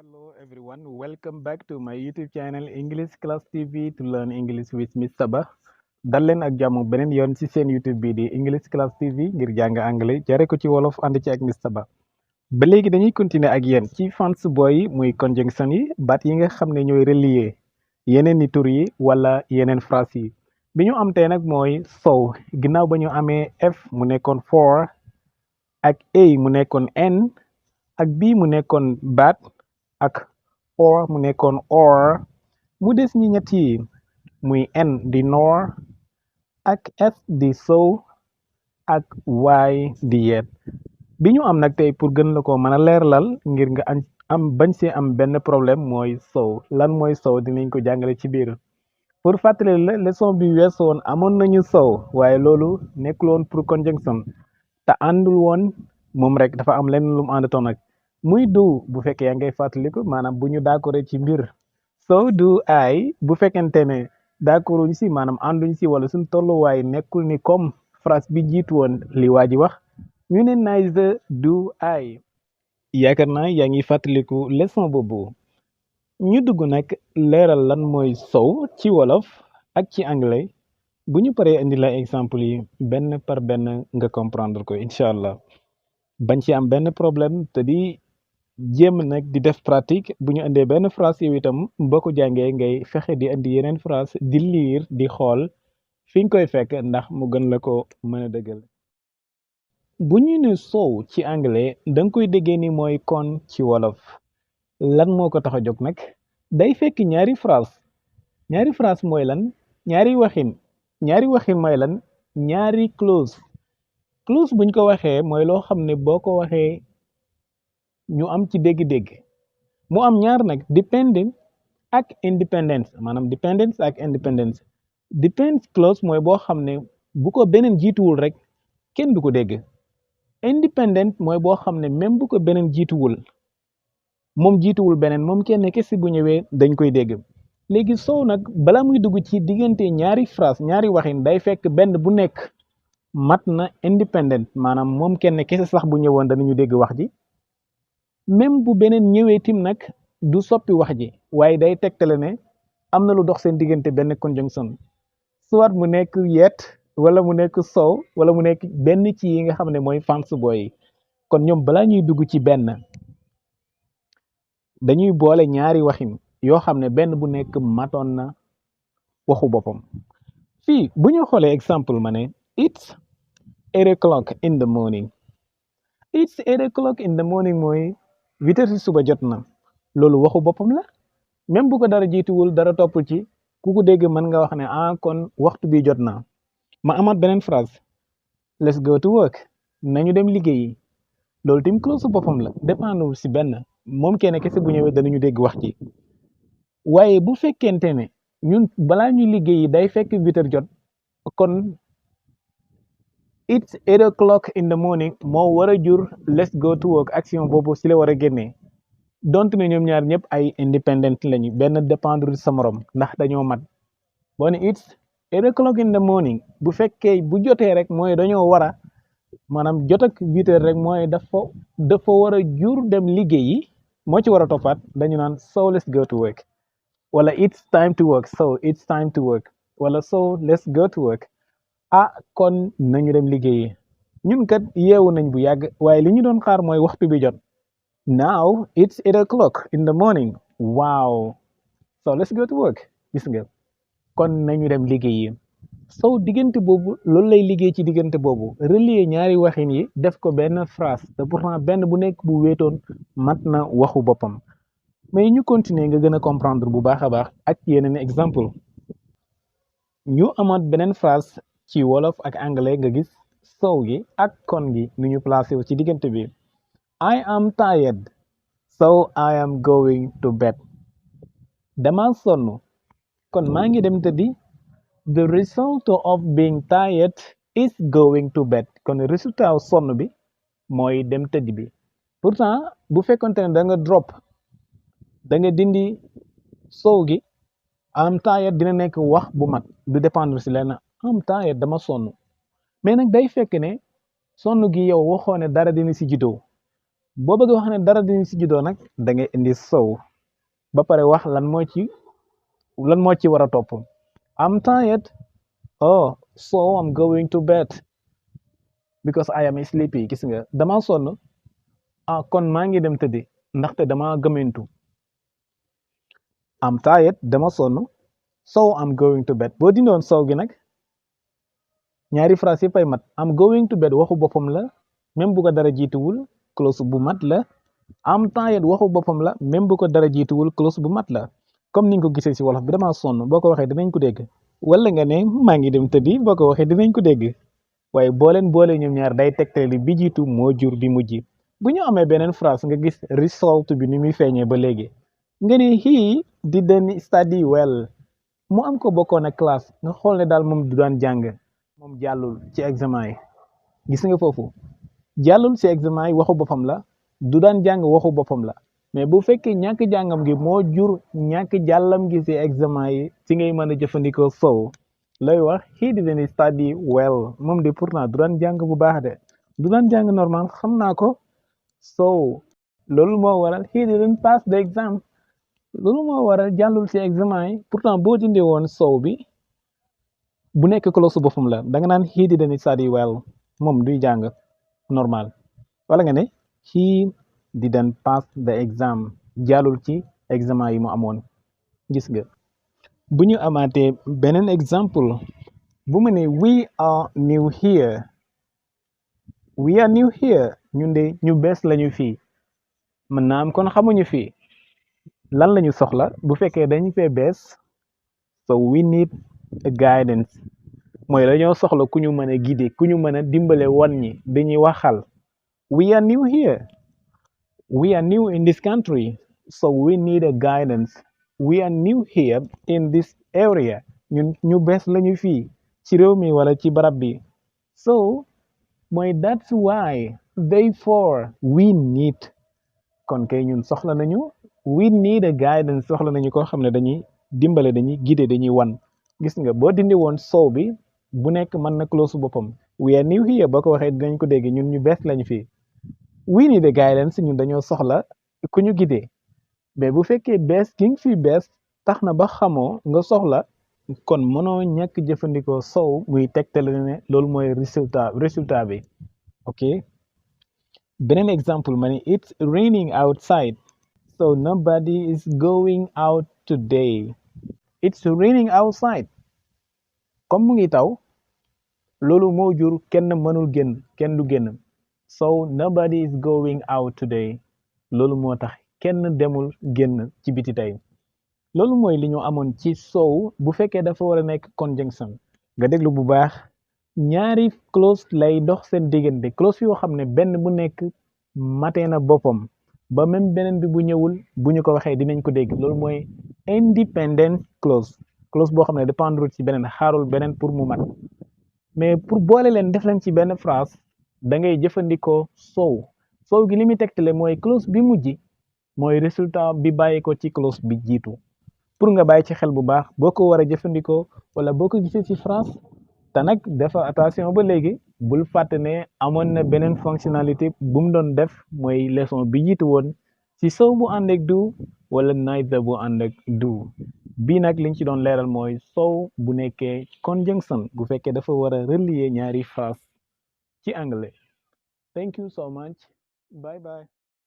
Hello everyone, welcome back to my YouTube channel English Class TV to learn English with Mr. Ba. dal leen ak jàmm beneen yoon ci seen YouTube bi di English Class TV ngir jàng anglais jare ko ci wolof ànd ci ak Mr. Ba. ba léegi dañuy continuer ak yéen ci fansu boy yi muy conjonction yi baat yi nga xam ne ñooy relier yeneen ni tur yi wala yeneen phrase yi bi ñu am tey nag mooy so ginnaaw ba ñu amee f mu nekkoon for ak a mu nekkoon n ak b mu nekkoon baat ak or mu nekkoon or mu des ñi ñett yi muy n di nor ak s di so ak y di yet bi ñu am nag tey pour gën la ko mën a leerlal ngir nga am bañ see am benn problème mooy so lan mooy so dinañ ko jàngale ci biir pour fàttali la leçon bi weesu woon amoon nañu so waaye loolu nekkul woon pour conjonction te àndul woon moom rek dafa am lenn lu mu àndatoon nag muy do bu fekkee yaa ngay fàttaliku maanaam bu ñu d'accord ci mbir so do I bu fekkente ne d'accorduñ si maanaam ànduñ si wala suñ tolluwaay nekkul ni comme phrase bi jiitu woon li waa ji wax ñu ne neither do I yaakaar naa yaa ngi fàttaliku leçon boobu ñu dugg nag leeral lan mooy so ci wolof ak ci anglais bu ñu paree indi la exemple yi benn par benn nga comprendre ko incha allah bañ ci am benn problème te di jéem nag di def pratique bu ñu indee benn phrase yow itam boo ko jàngee ngay fexe di indi yeneen phrase di lire di xool fi nga koy fekk ndax mu gën la ko mën a dëggal bu ñu ne so ci anglais danga koy déggee ni mooy kon ci wolof lan moo ko tax a jóg nag day fekk ñaari phrase mooy lan ñaari waxin mooy lan ñaari clause buñ ko waxee mooy loo xam ne boo ko waxee ñu am ci dégg-dégg mu am ñaar nag dependent ak independence maanaam dependence ak independence dependence clause mooy boo xam ne bu ko beneen jiituwul rek kenn du ko dégg independent mooy boo xam ne même bu ko beneen jiituwul moom jiituwul beneen moom kenn kese bu ñëwee dañ koy dégg léegi soow nag bala muy dugg ci diggante ñaari phrase ñaari waxin day fekk benn bu nekk mat na independent maanaam moom kenn kese sax bu ñëwoon danañu dégg wax ji même bu beneen ñëwee tim nag du soppi wax ji waaye day tegtale ne am na lu dox seen diggante benn conjonction soit mu nekk yet wala mu nekk sow wala mu nekk benn ci yi nga xam ne mooy fans boy yi kon ñoom balaa ñuy dugg ci benn dañuy boole ñaari waxin yoo xam ne benn bu nekk matoon na waxu boppam fii bu ñu xoolee exemple ma ne it's 8 o'clock in the morning it's 8 o'clock in the morning mooy 8 heures suba jot na loolu waxu boppam la même bu ko dara jiituwul dara topp ci ku ko dégg mën nga wax ne kon waxtu bi jot na ma amaat beneen phrase let's go to work nañu dem liggéeyi loolu tim clause boppam la dépendre si benn moom kenn kese bu ñëwee danañu dégg wax ci waaye bu fekkente ne ñun balaa ñuy liggéeyi day fekk 8 heures jot kon it's 8 o'clock in the morning moo war a jur let's go to work action boobu si la war a génnee donte ne ñoom ñaar ñëpp ay independent lañu benn dépendre sa morom ndax dañoo mat boo ne it's 8 o'clock in the morning bu fekkee bu jotee rek mooy dañoo war a maanaam jot ak 8 heures rek mooy dafa war a jur dem liggéeyi moo ci war a toppaat dañu naan so let's go to work wala it's time to work so it's time to work wala so let's go to work kon nañu dem liggéeyi ñun kat yeewu nañ bu yàgg waaye li ñu doon xaar mooy waxtu bi jot now it's 8 o'clock in the morning wow so let's go to work gis nga kon nañu dem liggéeyi so diggante boobu loolu lay liggéey ci diggante boobu relier ñaari waxin yi def ko benn phrase te pourtant benn bu nekk bu wéetoon mat na waxu boppam mais ñu continuer nga gën a comprendre bu baax a baax ak yeneen exemple ñu amaat beneen phrase ci wolof ak anglais nga gis sow gi ak kon gi nu ñu placé wu ci diggante bi I am tired so I am going to bed dama sonn kon maa ngi dem tëddi the result of being tired is going to bed kon résultat sonn bi mooy dem tëddi bi pourtant bu fekkonte ne da nga drop da nga dindi sow gi am tired dina nekk wax bu mat du dépendre si lenn am tired dama sonn mais nag day fekk ne sonn gi yow waxoo ne dara dina si juddoo boo bëgg wax ne dara dinañ si juddoo nag da ngay indi so ba pare wax lan moo ci war a topp. I'm tired. Oh, so I'm going to bed because I am sleepy. Gis nga dama sonn. Ah, kon maa ngi dem tëddi ndaxte dama gëmmentu. I'm tired, dama sonn. So I'm going to bed. Boo dindoon so gi nag ñaari phrase yëpp ay mat. I'm going to bed waxu boppam la même bu ko dara jiituwul clause bu mat la. I'm tired waxu boppam la même bu ko dara jiituwul clause bu mat la. comme ni nga ko gisee si wolof bi dama sonn boo ko waxee dinañ ko dégg. wala nga ne maa ngi dem tëddi boo ko waxee dinañ ko dégg. waaye boo leen boole ñoom ñaar day tegtali bi jiitu moo jur bi mujj. bu ñu amee beneen phrase nga gis result bi ni muy feeñee ba léegi. nga ne he didn't study well. mu am ko bokkoon ak classe nga xool ne daal moom du daan jàng. moom jàllul ci examen yi. gis nga foofu jàllul ci examen yi waxu boppam la du daan jàng waxu boppam la mais bu fekkee ñàkk jàngam gi moo jur ñàkk jàllam gi ci examen yi ci ngay mën a jëfandikoo so lay wax he didn't study well moom de pourtant du daan jàng bu baax de du daan jàng normal xam naa ko so loolu moo waral he didn't pass the exam loolu moo waral jàllul ci examen yi pourtant boo dindee woon so bi bu nekk clause boppam la da nga naan he didn't study well moom duy jàng normal wala nga ne he didn't pass the exam jàllul ci examen yi mu amoon gis nga bu ñu amaatee beneen exemple bu mu ne we are new here ñun de ñu bees lañu fii mën naa am kon xamuñu fii lan lañu soxla bu fekkee dañu fee bees so we need a guidance mooy dañoo soxla ku ñu mën a guider ku ñu mën a dimbale wan ñi dañuy waxal we are new here we are new in this country so we need a guidance we are new here in this area ñun ñu bees lañu fii ci réew mi wala ci barab bi so mooy that's why therefore we need kon kay ñun soxla nañu we need a guidance soxla nañu koo xam ne dañuy dimbale dañuy guider dañuy wan gis nga boo dindi woon so bi bu nekk mën na clause boppam we are new here boo ko waxee dinañ ko dégg ñun ñu bees lañu fii we need a guidance ñun dañoo soxla ku ñu guider mais bu fekkee bees gi nga fii bees tax na ba xamoo nga soxla kon mënoo ñàkk jëfandikoo so muy tegtale ne loolu mooy résultat bi ok beneen exemple ma ne it's raining outside so nobody is going out today it's raining outside comme mu ngi taw loolu moo jur kenn mënul génn kenn du génn so nobody is going out today loolu moo tax kenn demul génn ci biti tey loolu mooy li ñu amoon ci so bu fekkee dafa war a nekk conjonction nga déglu bu baax ñaari clause lay dox seen diggante clause yoo xam ne benn bu nekk matee na boppam ba même beneen bi bu ñëwul bu ñu ko waxee dinañ ko dégg loolu mooy independent clause boo xam ne dépendre ci beneen xaarul beneen pour mu mat mais pour boole leen def leen ci benn phrase da ngay jëfandikoo so gi li muy tegtale mooy clause bi mujj mooy résultat bi bàyyi ko ci clause bi jiitu pour nga bàyyi ci xel bu baax boo ko war a jëfandikoo wala boo ko gisee ci phrase te nag dafa attention ba léegi bul fàtte ne amoon na beneen fonctionnalité bu mu doon def mooy leçon bi jiitu woon ci so bu ànd ak do wala neither bu ànd ak do bii nag liñ ci doon leeral mooy so bu nekkee conjonction bu fekkee dafa war a relier ñaari phrase ci anglais thank you so much bye bye